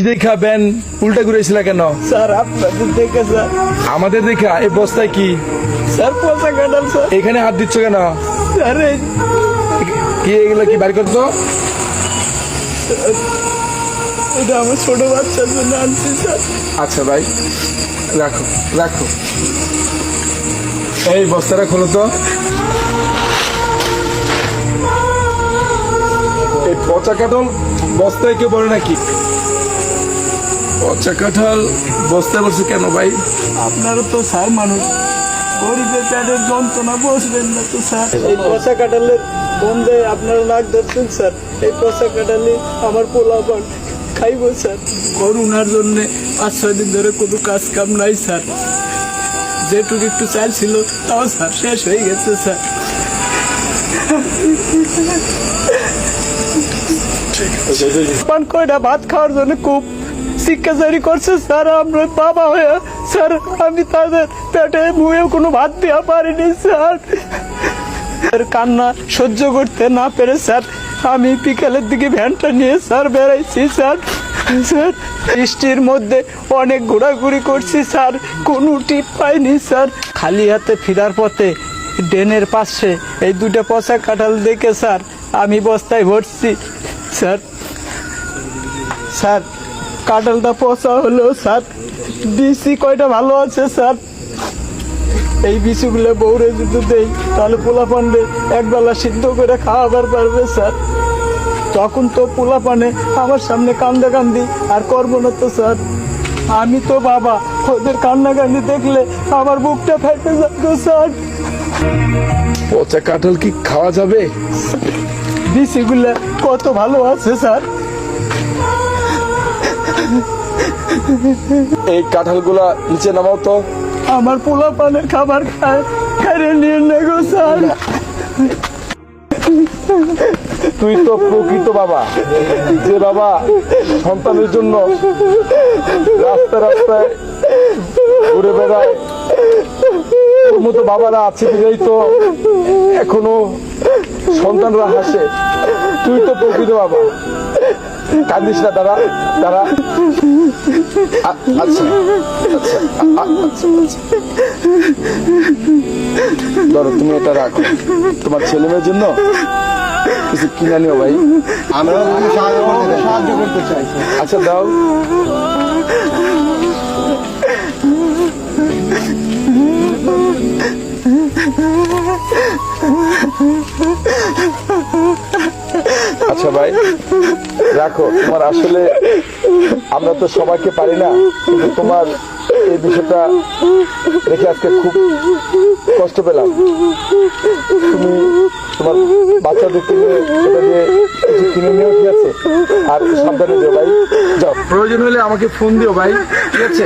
দেখা ব্যান উল্টা ঘুরেছিল কেন? স্যার আপনাদের দেখে স্যার। আমাদের দেখা? এই বস্তায় কি স্যার পচা কাঁঠাল স্যার। এখানে হাত দিচ্ছ কেন? স্যার কি এগুলো কি বাড়ি করতো? এটা আমার ছোট বাচ্চার জন্য আনছি স্যার। আচ্ছা ভাই, রাখো রাখো। এই বস্তাটা খোলো তো। এই পচা কাঁঠাল বস্তায় কেউ বলে নাকি? পচা কাঁঠাল বস্তায় বলছে কেন ভাই? আপনারও তো স্যার মানুষ, গরিবের পেটের যন্ত্রণা বসবেন না তো স্যার। এই পচা কাঁঠালের গন্ধে আপনারা নাক ধরছেন স্যার। এই পচা কাঁঠালে আমার পোলাপান খাইব স্যার। করোনার জন্য 5-6 দিন ধরে কোনো কাজ কাম নাই স্যার। যেটুকু একটু চাল ছিল তাও স্যার শেষ হয়ে গেছে স্যার। পান কয়টা ভাত খাওয়ার জন্য খুব শিক্ষাচারি করছে স্যার। আমরা বাবা হয়ে স্যার আমি তাদের পেটে মুখে কোনো ভাত দেওয়া পারিনি স্যার। কান্না সহ্য করতে না পেরে স্যার আমি বিকালের দিকে ভ্যানটা নিয়ে স্যার বেড়াইছি স্যার। স্যার বৃষ্টির মধ্যে অনেক ঘোরাঘুরি করছি স্যার, কোনো টিপ পাইনি স্যার। খালি হাতে ফেরার পথে ড্রেনের পাশে এই দুটো পচা কাঁঠাল দেখে স্যার আমি বস্তায় ভরছি স্যার। স্যার কাঁঠালটা পচা হলেও স্যার বিচি কয়টা ভালো আছে স্যার। এই বিচিগুলো বউরে যদি দেই তাহলে পোলাপানরে একবেলা সিদ্ধ করে খাওয়াবার পারবে স্যার। তখন তো পোলাপানে আমার সামনে কান্দি আর করবো না তো স্যার। আমি তো বাবা, ওদের কান্নাকান্দি দেখলে আমার বুকটা ফেটে যাবে স্যার। পচা কাঁঠাল কি খাওয়া যাবে? বিচিগুলো কত ভালো আছে স্যার। এই কাঁঠালগুলা নিচে নামাও তো। আমার পোলাপানের খাবার খায় খাইয়ে নিয়ে নেগো স্যার। তুই তো প্রকৃত বাবা, যে বাবা সন্তানের জন্য রাস্তায় রাস্তায় ঘুরে বেড়ায়। তোর মতো বাবারা আছে বলেই তো এখনো সন্তানরা হাসে। তুই তো প্রকৃত বাবা। কান্দিস না, দাঁড়া দাঁড়া। আচ্ছা ধরো, তুমি এটা রাখো, তোমার ছেলে মেয়ের জন্য কিছু কিনে নিও ভাই। আমরা সাহায্য করতে চাই। আচ্ছা দাও। আচ্ছা ভাই রাখো। তোমার আসলে আমরা তো সবাইকে পারি না, কিন্তু তোমার এই বিষয়টা দেখে আজকে খুব কষ্ট পেলাম। তুমি তোমার বাচ্চাদেরকে নিয়ে এটা দিয়ে কিছু কিনে নিও, ঠিক আছে? আর সাবধানে দিও ভাই। যাও, প্রয়োজন হলে আমাকে ফোন দিও ভাই, ঠিক আছে?